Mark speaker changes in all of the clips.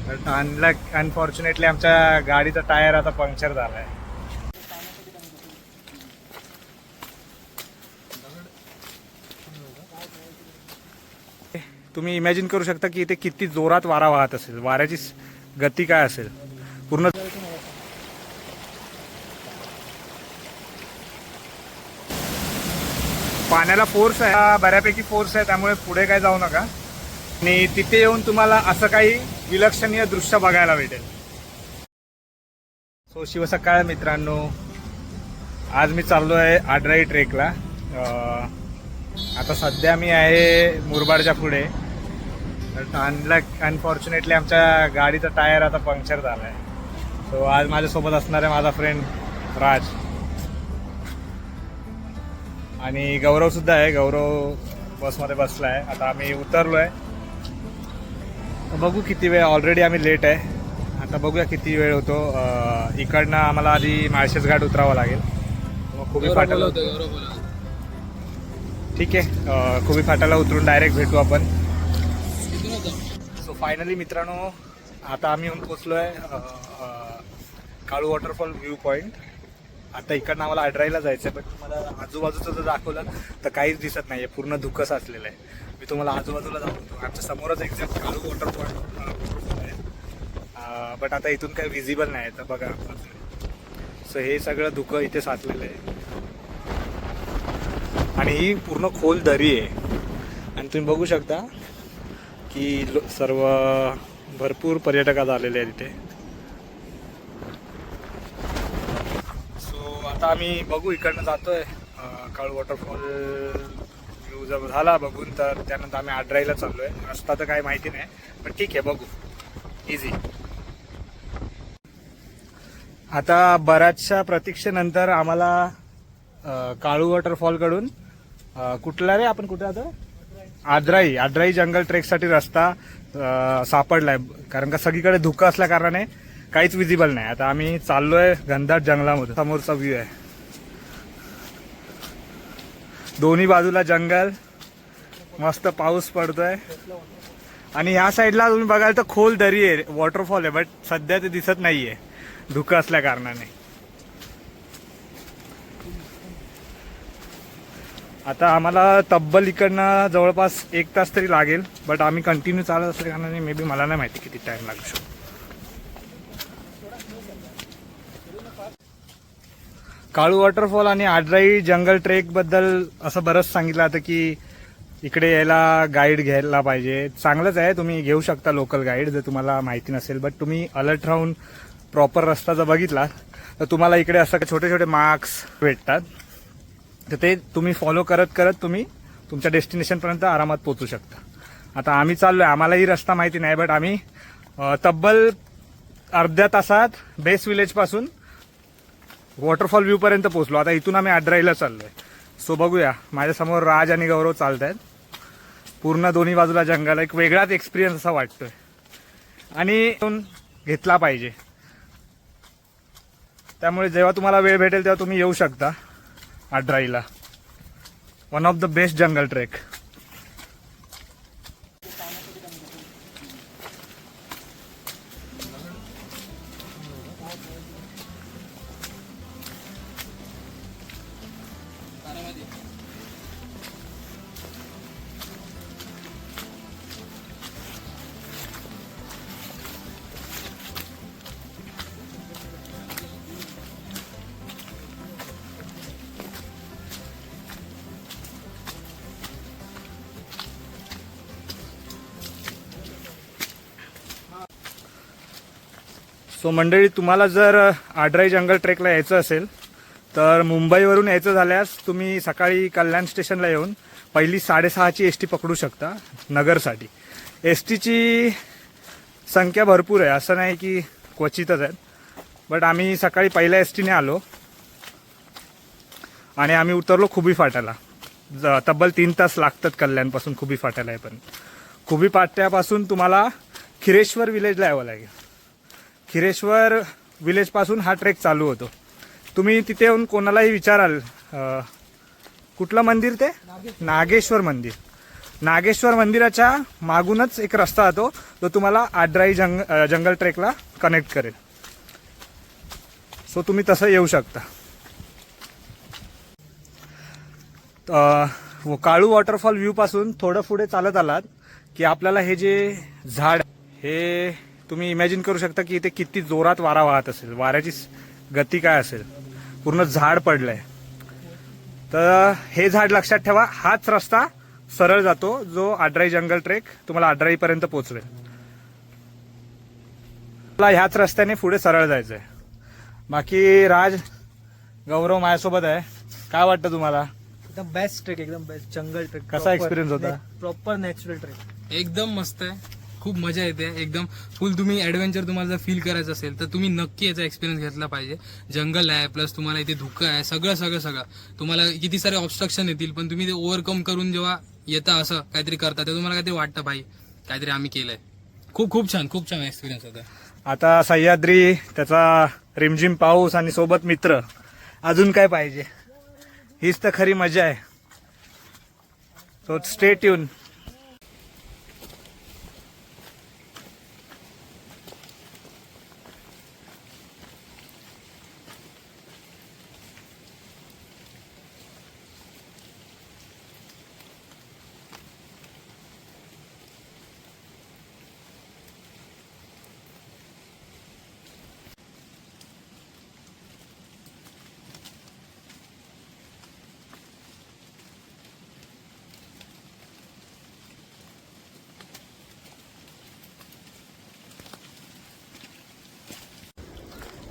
Speaker 1: But unfortunately आमच्या गाडीचा tyre आता पंक्चर झालाय. तुम्ही इमॅजिन करू शकता की इथे किती जोरात वारा वाहत असेल, वाऱ्याची गती काय असेल. पूर्ण पाण्याला फोर्स आहे, बऱ्यापैकी फोर्स आहे, त्यामुळे पुढे काय जाऊ नका. आणि तिथे येऊन तुम्हाला असं काही विलक्षणीय दृश्य बघायला भेटेल. सो शिवसकाळ मित्रांनो, आज मी चाललो आहे आडराई ट्रेकला. आता सध्या मी आहे मुरबाडच्या पुढे. अनफॉर्च्युनेटली आमच्या गाडीचा टायर आता पंक्चर झाला आहे. सो आज माझ्यासोबत असणार आहे माझा फ्रेंड राज आणि गौरव सुद्धा आहे. गौरव बसमध्ये बसला आहे. आता आम्ही उतरलो आहे. बघू किती वेळ, ऑलरेडी आम्ही लेट आहे. आता बघूया किती वेळ होतो. इकडनं आम्हाला आधी माळशेज घाट उतरावं लागेल. मग खुबी फाट्याला ठीक आहे, खुबी फाट्याला उतरून डायरेक्ट भेटू आपण. सो फायनली मित्रांनो, आता आम्ही येऊन पोचलो आहे काळू वॉटरफॉल व्ह्यू पॉईंट. आता इकडनं आम्हाला आडराईला जायचं आहे, पण तुम्हाला आजूबाजूचं जर दाखवलं तर काहीच दिसत नाही आहे, पूर्ण धुकं साचलेलं आहे. मी तुम्हाला आजूबाजूला दाखवतो. आमच्या समोरच एक्झॅक्ट काळू वॉटरफॉल आहे, बट आता इथून काही विजिबल नाही आहे. तर बघा, सो हे सगळं धुकं इथे साचलेलं आहे आणि ही पूर्ण खोल दरी आहे. आणि तुम्ही बघू शकता की सर्व भरपूर पर्यटक आज आलेले आहेत इथे. सो आता आम्ही बघू, इकडनं जातोय. काळू वॉटरफॉल व्ह्यू जर झाला बघून तर त्यानंतर आम्ही आडराईला चाललोय. रस्ता तर काही माहिती नाही, पण ठीक आहे, बघू. इझी. आता बऱ्याचशा प्रतीक्षेनंतर आम्हाला काळू वॉटरफॉलकडून कुठला रे, आपण कुठे आता आडराई जंगल ट्रेकसाठी रस्ता सापडलाय. कारण का सगळीकडे धुकं असल्या कारणाने काहीच विजिबल नाही. आता आम्ही चाललोय घनदाट जंगलामध्ये. समोरचा व्ह्यू आहे, दोन्ही बाजूला जंगल, मस्त पाऊस पडतोय. आणि ह्या साईडला तुम्ही बघाल तर खोल दरी आहे, वॉटरफॉल आहे, बट सध्या ते दिसत नाहीये धुकं असल्या कारणाने. आता आम्हाला तब्बल इकडनं जवळपास 1 तास तरी लागेल, बट आम्ही कंटिन्यू चालत असल्या कारणाने मे बी मला नाही माहिती किती टाइम लागू शकतो. काळू वॉटरफॉल आणि आडराई जंगल ट्रेक बद्दल असं बरंच सांगितलं आता की इकडे यायला गाईड घ्यायला पाहिजे. चांगलंच आहे, तुम्ही घेऊ शकता लोकल गाईड जर तुम्हाला माहिती नसेल. बट तुम्ही अलर्ट राहून प्रॉपर रस्ता जर बघितला तर तुम्हाला इकडे असं छोटे छोटे मार्क्स भेटतात. तर ते तुम्ही फॉलो करत करत तुम्ही तुमच्या डेस्टिनेशनपर्यंत आरामात पोहोचू शकता. आता आम्ही चाललोय, आम्हालाही रस्ता माहिती नाही, बट आम्ही तब्बल अर्ध्या तासात बेस विलेजपासून वॉटरफॉल व्ह्यूपर्यंत पोहोचलो. आता इथून आम्ही आडराईला चाललोय. सो बघूया. माझ्यासमोर राज आणि गौरव चालत आहेत. पूर्ण दोन्ही बाजूला जंगल, एक वेगळाच एक्सपिरियन्स असा वाटतोय आणि घेतला पाहिजे. त्यामुळे जेव्हा तुम्हाला वेळ भेटेल तेव्हा तुम्ही येऊ शकता आडराईला. One of the best jungle trek. So मंडळी, तुम्हाला जर आडराई जंगल ट्रेकला यायचं असेल तर मुंबईवरून यायचं झाल्यास तुम्ही सकाळी कल्याण स्टेशनला येऊन पहिली 6:30ची एस टी पकडू शकता नगरसाठी. एस टीची संख्या भरपूर आहे, असं नाही की क्वचितच आहेत. बट आम्ही सकाळी पहिल्या एस टीने आलो आणि आम्ही उतरलो खुबी फाट्याला. तब्बल 3 तास लागतात कल्याणपासून खुबी फाट्याला आहे. पण खुबी फाट्यापासून तुम्हाला खिरेश्वर विलेजला यावं लागेल. खिरेश्वर विलेजपासून हा ट्रेक चालू होतो. तुम्ही तिथे येऊन कोणालाही विचाराल कुठलं मंदिर ते, नागेश्वर मंदिर. नागेश्वर मंदिराच्या मागूनच एक रस्ता जातो तो तुम्हाला आड्राई जंगल ट्रेकला कनेक्ट करेल. सो तुम्ही तसं येऊ शकता. काळू वॉटरफॉल व्ह्यू पासून थोडं पुढे चालत आलात की आपल्याला हे जे झाड हे तुम्ही इमॅजिन करू शकता की इथे किती जोरात वारा वाहत असेल, वाऱ्याची गती काय असेल. पूर्ण झाड पडलंय. तर हे झाड लक्षात ठेवा. हाच रस्ता सरळ जातो जो आड्राई जंगल ट्रेक तुम्हाला आड्राईपर्यंत पोहोचवेल. ह्याच रस्त्याने पुढे सरळ जायचंय. बाकी राज, गौरव माझ्यासोबत आहे. काय वाटतं तुम्हाला?
Speaker 2: एकदम बेस्ट ट्रेक, एकदम बेस्ट जंगल ट्रेक.
Speaker 1: कसा एक्सपिरियन्स होता?
Speaker 2: Proper natural trek.
Speaker 3: एकदम मस्त आहे. खूप मजा येते. एकदम फुल तुम्ही ऍडव्हेंचर तुम्हाला जर फील करायचं असेल तर तुम्ही नक्की याचा एक्सपिरियन्स घेतला पाहिजे. जंगल आहे प्लस तुम्हाला इथे धुकं आहे. सगळं सगळं सगळं तुम्हाला किती सारे ऑब्स्ट्रक्शन येतील पण तुम्ही ते ओव्हरकम करून जेव्हा येता असं काहीतरी करता तेव्हा तुम्हाला काहीतरी वाटतं भाई काहीतरी आम्ही केलंय. खूप खूप छान एक्सपिरियन्स होता.
Speaker 1: आता सह्याद्री, त्याचा रिमझिम पाऊस आणि सोबत मित्र, अजून काय पाहिजे? हीच तर खरी मजा आहे. So stay tune.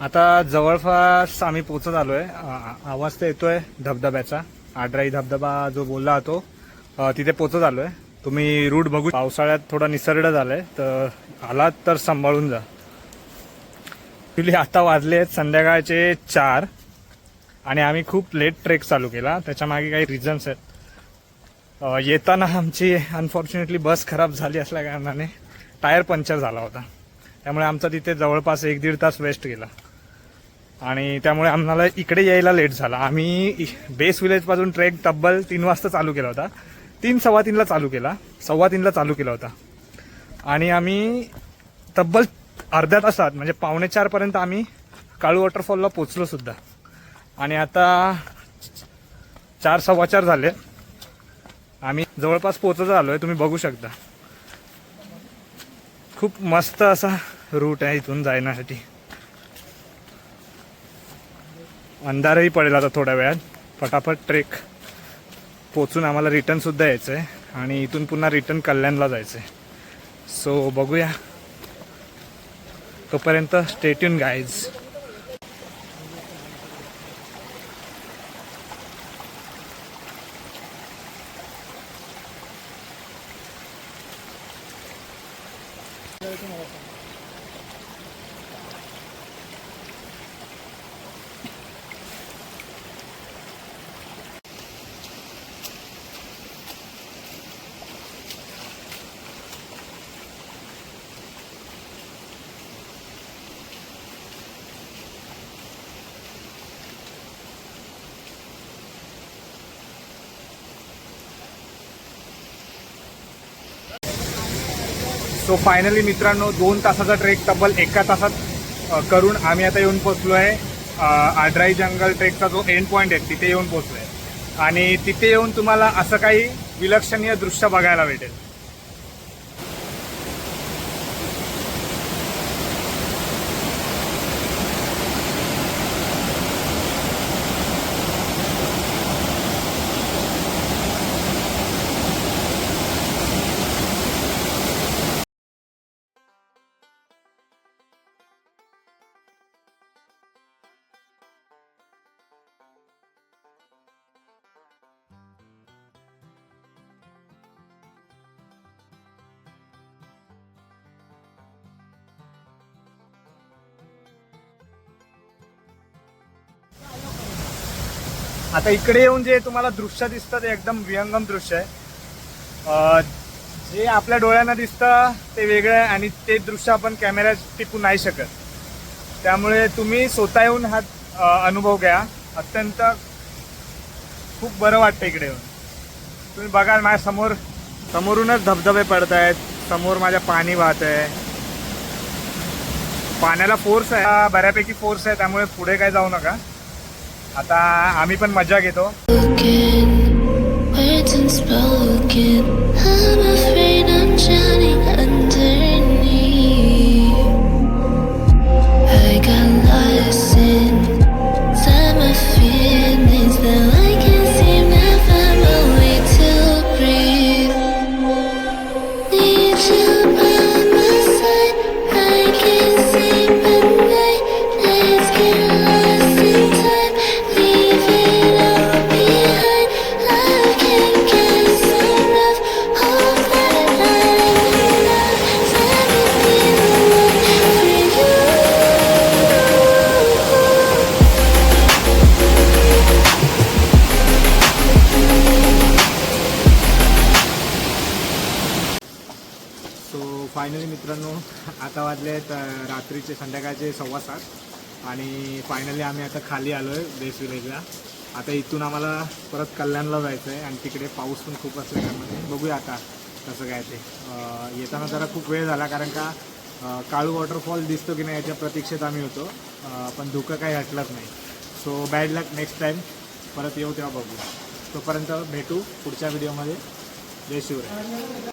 Speaker 1: आता जवळपास आम्ही पोचत आलोय. आवाज तर येतोय धबधब्याचा. आड्राई धबधबा जो बोलला तो तिथे पोचत आलोय. तुम्ही रूट बघू. पावसाळ्यात थोडा निसर्ड झालाय तर आलात तर सांभाळून जा. ऍक्च्युली आता वाजले आहेत संध्याकाळचे 4 आणि आम्ही खूप लेट ट्रेक चालू केला. त्याच्या मागे काही रिझन्स आहेत. येताना आमची अनफॉर्च्युनेटली बस खराब झाली असल्या कारणाने टायर पंक्चर झाला होता. त्यामुळे आमचा तिथे जवळपास 1-1.5 तास वेस्ट गेला आणि त्यामुळे आम्हाला इकडे यायला लेट झाला. आम्ही बेस विलेज पासून ट्रेक तब्बल 3 वाजता चालू केला होता. 3:15ला चालू केला, 3:15ला चालू केला होता आणि आम्ही तब्बल अर्ध्या तासात म्हणजे 3:45 पर्यंत आम्ही काळू वॉटरफॉलला पोचलो सुद्धा. आणि आता 4:15 झाले. आम्ही जवळपास पोचत आलोय. तुम्ही बघू शकता. खूप मस्त असा रूट आहे इथून जाण्यासाठी. अंधारही पडेल आता थोड्या वेळात. फटाफट ट्रेक पोचून आम्हाला रिटर्न सुद्धा यायचं आहे आणि इथून पुन्हा रिटर्न कल्याणला जायचं आहे. सो बघूया. तोपर्यंत stay tune guys. So finally मित्रांनो 2 तासाचा ट्रेक तब्बल 1 तासात करून आम्ही आता येऊन पोचलो आहे. आड्राई जंगल ट्रेकचा जो एंड पॉईंट आहे तिथे येऊन पोचलो आहे आणि तिथे येऊन तुम्हाला असं काही विलक्षणीय दृश्य बघायला भेटेल. आता इकडे येऊन जे तुम्हाला दृश्य दिसतं ते एकदम विहंगम दृश्य आहे. जे आपल्या डोळ्यांना दिसतं ते वेगळं आहे आणि ते दृश्य आपण कॅमेऱ्यात टिपू नाही शकत. त्यामुळे तुम्ही स्वतः येऊन हा अनुभव घ्या. अत्यंत खूप बरं वाटतं इकडे येऊन. तुम्ही बघाल माझ्यासमोर समोरूनच धबधबे पडत आहेत, समोर माझ्या पाणी वाहत आहे. पाण्याला फोर्स आहे, बऱ्यापैकी फोर्स आहे, त्यामुळे पुढे काय जाऊ नका. आता आम्ही पण मजा घेतो.
Speaker 4: Words unspoken. I'm afraid I'm drowning underneath. I got lost inside my feelings. Now I can't seem to find my way to breathe. Need you by my side. I can't sleep at night. Let's get lost in time. Leave it all behind. Love can get so rough. Hope that I'm enough. Let me be the one for you.
Speaker 1: So finally मित्रांनो, आता वाजले आहेत रात्रीचे संध्याकाळचे 7:15 आणि finally आम्ही आता खाली आलो आहे बेस विलेजला. आता इथून आम्हाला परत कल्याणला जायचं आहे आणि तिकडे पाऊस पण खूप असल्यामुळे बघूया आता कसं काय ते. येताना जरा खूप वेळ झाला कारण का काळू वॉटरफॉल दिसतो की नाही याच्या प्रतीक्षेत आम्ही होतो, पण धुकं काही हटलंच नाही. सो बॅड लक, नेक्स्ट टाईम परत येऊ तेव्हा बघू. तोपर्यंत भेटू पुढच्या व्हिडिओमध्ये. जय शिवराय.